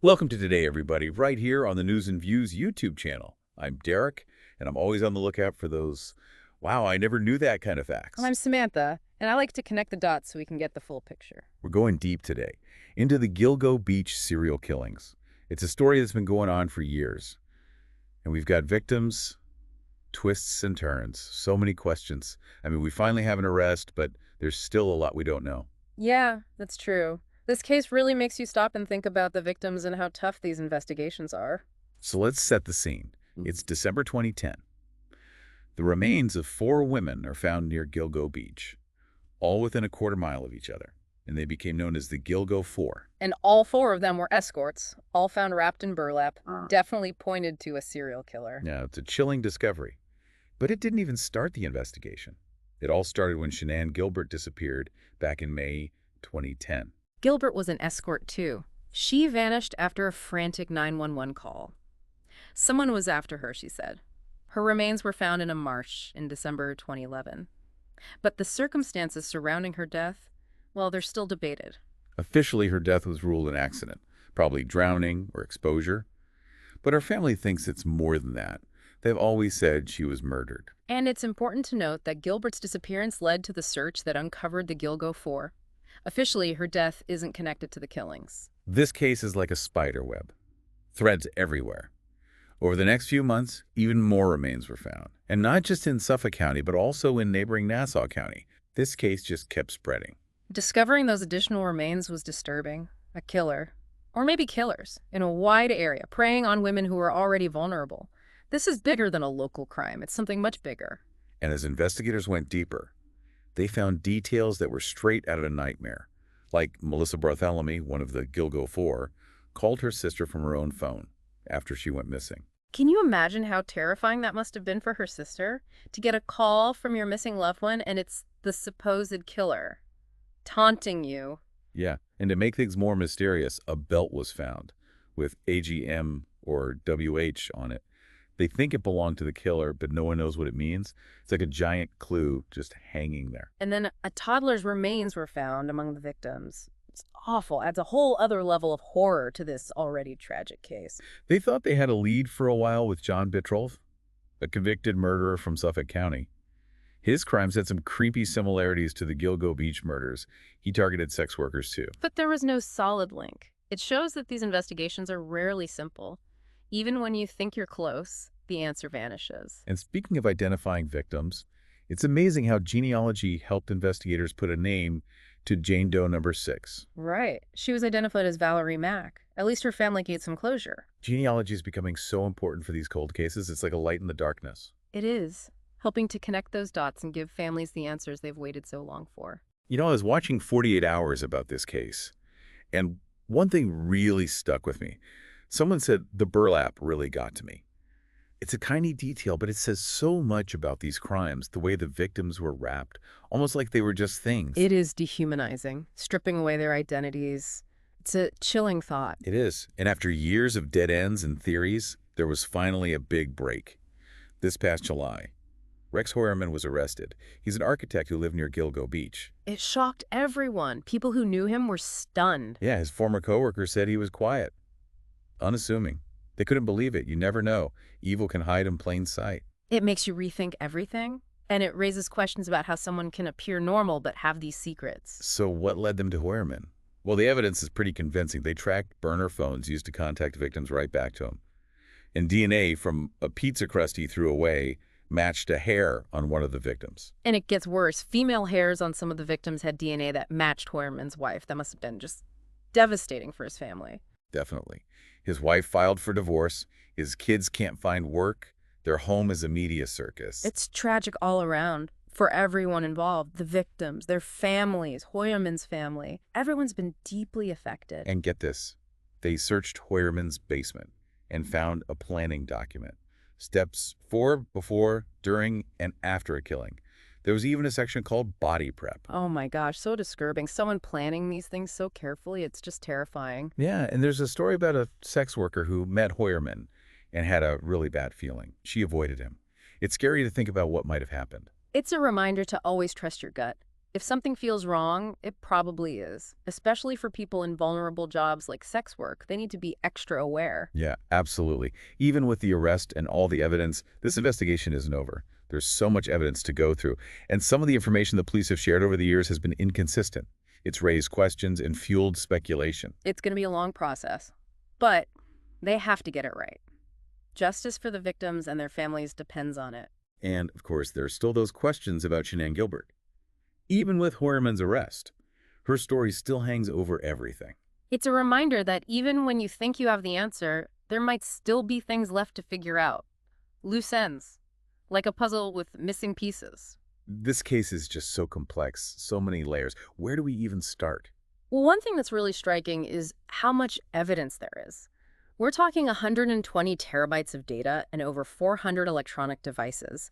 Welcome to Today, everybody, right here on the News and Views YouTube channel. I'm Derek, and I'm always on the lookout for those, wow, I never knew that kind of facts. I'm Samantha, and I like to connect the dots so we can get the full picture. We're going deep today into the Gilgo Beach serial killings. It's a story that's been going on for years, and we've got victims, twists and turns, so many questions. I mean, we finally have an arrest, but there's still a lot we don't know. Yeah, that's true. This case really makes you stop and think about the victims and how tough these investigations are. So let's set the scene. It's December 2010. The remains of 4 women are found near Gilgo Beach, all within a quarter-mile of each other, and they became known as the Gilgo Four. And all 4 of them were escorts, all found wrapped in burlap, definitely pointed to a serial killer. Now, it's a chilling discovery, but it didn't even start the investigation. It all started when Shanann Gilbert disappeared back in May 2010. Gilbert was an escort, too. She vanished after a frantic 911 call. Someone was after her, she said. Her remains were found in a marsh in December 2011. But the circumstances surrounding her death, well, they're still debated. Officially, her death was ruled an accident, probably drowning or exposure. But her family thinks it's more than that. They've always said she was murdered. And it's important to note that Gilbert's disappearance led to the search that uncovered the Gilgo Four. Officially, her death isn't connected to the killings. This case is like a spider web. Threads everywhere. Over the next few months, even more remains were found. And not just in Suffolk County, but also in neighboring Nassau County. This case just kept spreading. Discovering those additional remains was disturbing. A killer, or maybe killers, in a wide area, preying on women who were already vulnerable. This is bigger than a local crime. It's something much bigger. And as investigators went deeper, they found details that were straight out of a nightmare. Like Melissa Bartholomew, one of the Gilgo Four, called her sister from her own phone after she went missing. Can you imagine how terrifying that must have been for her sister? To get a call from your missing loved one and it's the supposed killer, taunting you. Yeah, and to make things more mysterious, a belt was found with AGM or WH on it. They think it belonged to the killer, but no one knows what it means. It's like a giant clue just hanging there. And then a toddler's remains were found among the victims. It's awful. Adds a whole other level of horror to this already tragic case. They thought they had a lead for a while with John Bitroff, a convicted murderer from Suffolk County. His crimes had some creepy similarities to the Gilgo Beach murders. He targeted sex workers too. But there was no solid link. It shows that these investigations are rarely simple. Even when you think you're close, the answer vanishes. And speaking of identifying victims, it's amazing how genealogy helped investigators put a name to Jane Doe number 6. Right. She was identified as Valerie Mack. At least her family gained some closure. Genealogy is becoming so important for these cold cases. It's like a light in the darkness. It is, helping to connect those dots and give families the answers they've waited so long for. You know, I was watching 48 Hours about this case, and one thing really stuck with me. Someone said the burlap really got to me. It's a tiny detail, but it says so much about these crimes, the way the victims were wrapped, almost like they were just things. It is dehumanizing, stripping away their identities. It's a chilling thought. It is. And after years of dead ends and theories, there was finally a big break. This past July, Rex Heurmann was arrested. He's an architect who lived near Gilgo Beach. It shocked everyone. People who knew him were stunned. Yeah, his former coworker said he was quiet, unassuming. They couldn't believe it. You never know. Evil can hide in plain sight. It makes you rethink everything, and it raises questions about how someone can appear normal but have these secrets. So what led them to Heurmann? Well, the evidence is pretty convincing. They tracked burner phones used to contact victims right back to him. And DNA from a pizza crust he threw away matched a hair on one of the victims. And it gets worse. Female hairs on some of the victims had DNA that matched Heurmann's wife. That must have been just devastating for his family. Definitely. His wife filed for divorce. His kids can't find work. Their home is a media circus. It's tragic all around for everyone involved. The victims, their families, Heurmann's family. Everyone's been deeply affected. And get this. They searched Heurmann's basement and found a planning document. Steps for, before, during, and after a killing. There was even a section called body prep. Oh my gosh, so disturbing. Someone planning these things so carefully, it's just terrifying. Yeah, and there's a story about a sex worker who met Heurmann and had a really bad feeling. She avoided him. It's scary to think about what might have happened. It's a reminder to always trust your gut. If something feels wrong, it probably is. Especially for people in vulnerable jobs like sex work, they need to be extra aware. Yeah, absolutely. Even with the arrest and all the evidence, this investigation isn't over. There's so much evidence to go through, and some of the information the police have shared over the years has been inconsistent. It's raised questions and fueled speculation. It's going to be a long process, but they have to get it right. Justice for the victims and their families depends on it. And, of course, there are still those questions about Shanann Gilbert. Even with Heurmann's arrest, her story still hangs over everything. It's a reminder that even when you think you have the answer, there might still be things left to figure out. Loose ends, like a puzzle with missing pieces. This case is just so complex, so many layers. Where do we even start? Well, one thing that's really striking is how much evidence there is. We're talking 120 terabytes of data and over 400 electronic devices.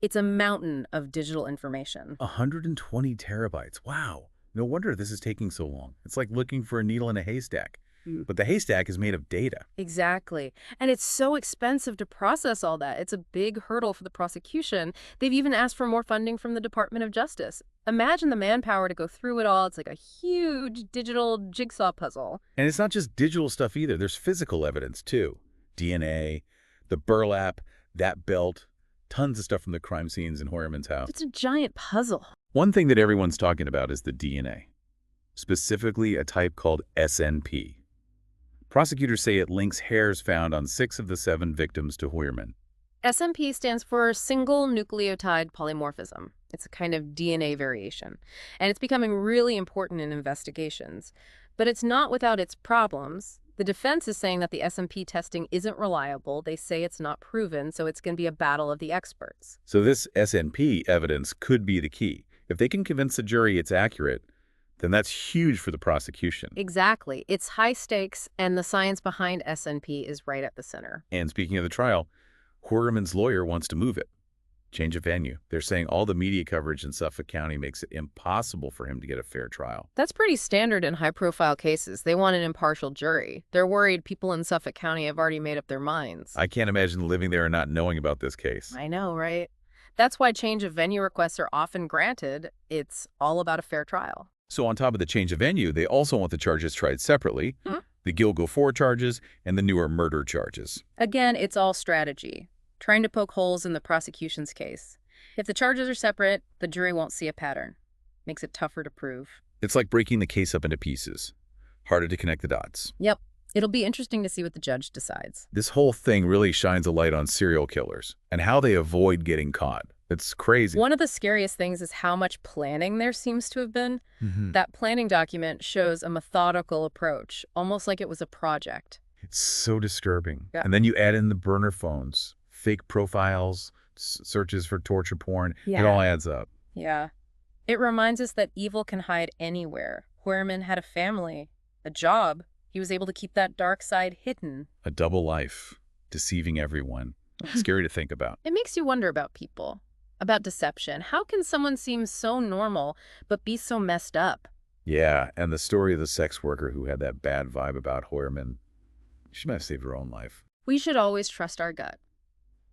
It's a mountain of digital information. 120 terabytes. Wow. No wonder this is taking so long. It's like looking for a needle in a haystack. But the haystack is made of data. Exactly. And it's so expensive to process all that. It's a big hurdle for the prosecution. They've even asked for more funding from the Department of Justice. Imagine the manpower to go through it all. It's like a huge digital jigsaw puzzle. And it's not just digital stuff either. There's physical evidence, too. DNA, the burlap, that belt, tons of stuff from the crime scenes in Heurmann's house. It's a giant puzzle. One thing that everyone's talking about is the DNA, specifically a type called SNP. Prosecutors say it links hairs found on 6 of the 7 victims to Heurmann. SMP stands for single nucleotide polymorphism. It's a kind of DNA variation, and it's becoming really important in investigations. But it's not without its problems. The defense is saying that the SMP testing isn't reliable. They say it's not proven, so it's going to be a battle of the experts. So this SNP evidence could be the key. If they can convince the jury it's accurate, then that's huge for the prosecution. Exactly. It's high stakes, and the science behind SNP is right at the center. And speaking of the trial, Heurmann's lawyer wants to move it. Change of venue. They're saying all the media coverage in Suffolk County makes it impossible for him to get a fair trial. That's pretty standard in high-profile cases. They want an impartial jury. They're worried people in Suffolk County have already made up their minds. I can't imagine living there and not knowing about this case. I know, right? That's why change of venue requests are often granted. It's all about a fair trial. So on top of the change of venue, they also want the charges tried separately, the Gilgo 4 charges and the newer murder charges. Again, it's all strategy, trying to poke holes in the prosecution's case. If the charges are separate, the jury won't see a pattern. Makes it tougher to prove. It's like breaking the case up into pieces. Harder to connect the dots. Yep. It'll be interesting to see what the judge decides. This whole thing really shines a light on serial killers and how they avoid getting caught. It's crazy. One of the scariest things is how much planning there seems to have been. That planning document shows a methodical approach, almost like it was a project. It's so disturbing. Yeah. And then you add in the burner phones, fake profiles, searches for torture porn. Yeah. It all adds up. Yeah. It reminds us that evil can hide anywhere. Heurmann had a family, a job. He was able to keep that dark side hidden. A double life, deceiving everyone. Scary to think about. It makes you wonder about people, about deception. How can someone seem so normal but be so messed up? Yeah, and the story of the sex worker who had that bad vibe about Heurmann, she might have saved her own life. We should always trust our gut.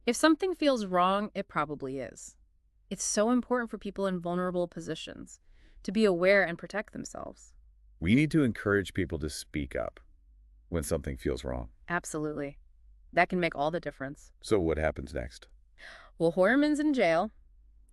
If something feels wrong, it probably is. It's so important for people in vulnerable positions to be aware and protect themselves. We need to encourage people to speak up when something feels wrong. Absolutely. That can make all the difference. So what happens next? Well, Heurmann's in jail,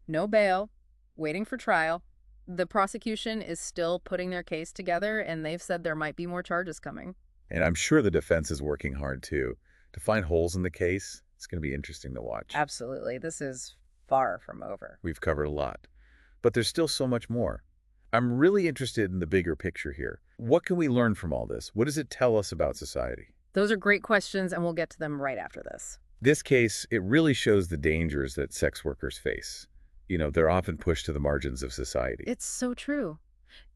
no bail, waiting for trial. The prosecution is still putting their case together, and they've said there might be more charges coming. And I'm sure the defense is working hard, too. To find holes in the case, it's going to be interesting to watch. Absolutely. This is far from over. We've covered a lot. But there's still so much more. I'm really interested in the bigger picture here. What can we learn from all this? What does it tell us about society? Those are great questions, and we'll get to them right after this. This case, it really shows the dangers that sex workers face. You know, they're often pushed to the margins of society. It's so true.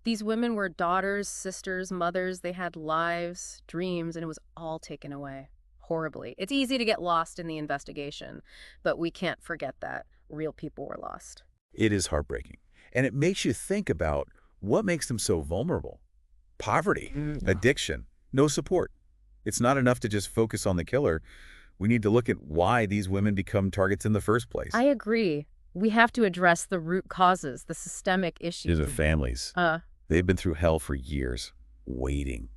These women were daughters, sisters, mothers. They had lives, dreams, and it was all taken away. Horribly. It's easy to get lost in the investigation, but we can't forget that real people were lost. It is heartbreaking. And it makes you think about what makes them so vulnerable. Poverty, addiction, no support. It's not enough to just focus on the killer. We need to look at why these women become targets in the first place. I agree. We have to address the root causes, the systemic issues. The families, they've been through hell for years, waiting,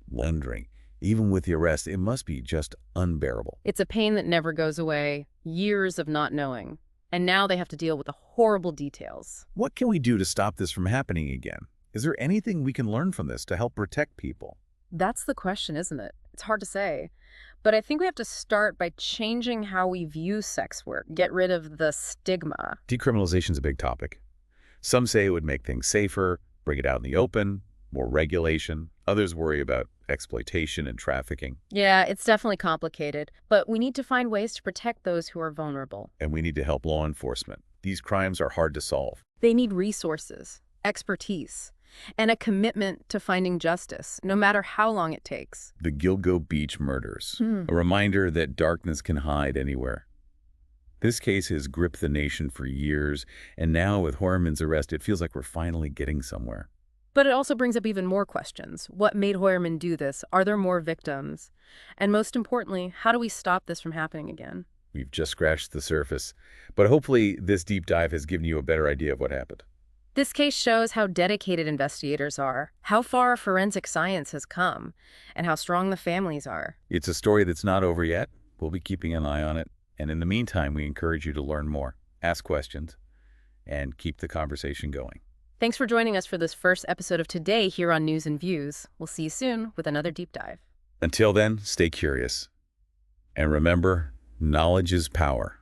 wondering. Even with the arrest, it must be just unbearable. It's a pain that never goes away, years of not knowing. And now they have to deal with the horrible details. What can we do to stop this from happening again? Is there anything we can learn from this to help protect people? That's the question, isn't it? It's hard to say. But I think we have to start by changing how we view sex work, get rid of the stigma. Decriminalization is a big topic. Some say it would make things safer, bring it out in the open, more regulation. Others worry about exploitation and trafficking. Yeah, it's definitely complicated, but we need to find ways to protect those who are vulnerable. And we need to help law enforcement. These crimes are hard to solve. They need resources, expertise, and a commitment to finding justice, no matter how long it takes. The Gilgo Beach murders, a reminder that darkness can hide anywhere. This case has gripped the nation for years, and now with Heurmann's arrest, it feels like we're finally getting somewhere. But it also brings up even more questions. What made Heurmann do this? Are there more victims? And most importantly, how do we stop this from happening again? We've just scratched the surface, but hopefully this deep dive has given you a better idea of what happened. This case shows how dedicated investigators are, how far forensic science has come, and how strong the families are. It's a story that's not over yet. We'll be keeping an eye on it. And in the meantime, we encourage you to learn more, ask questions, and keep the conversation going. Thanks for joining us for this first episode of Today here on News and Views. We'll see you soon with another deep dive. Until then, stay curious. And remember, knowledge is power.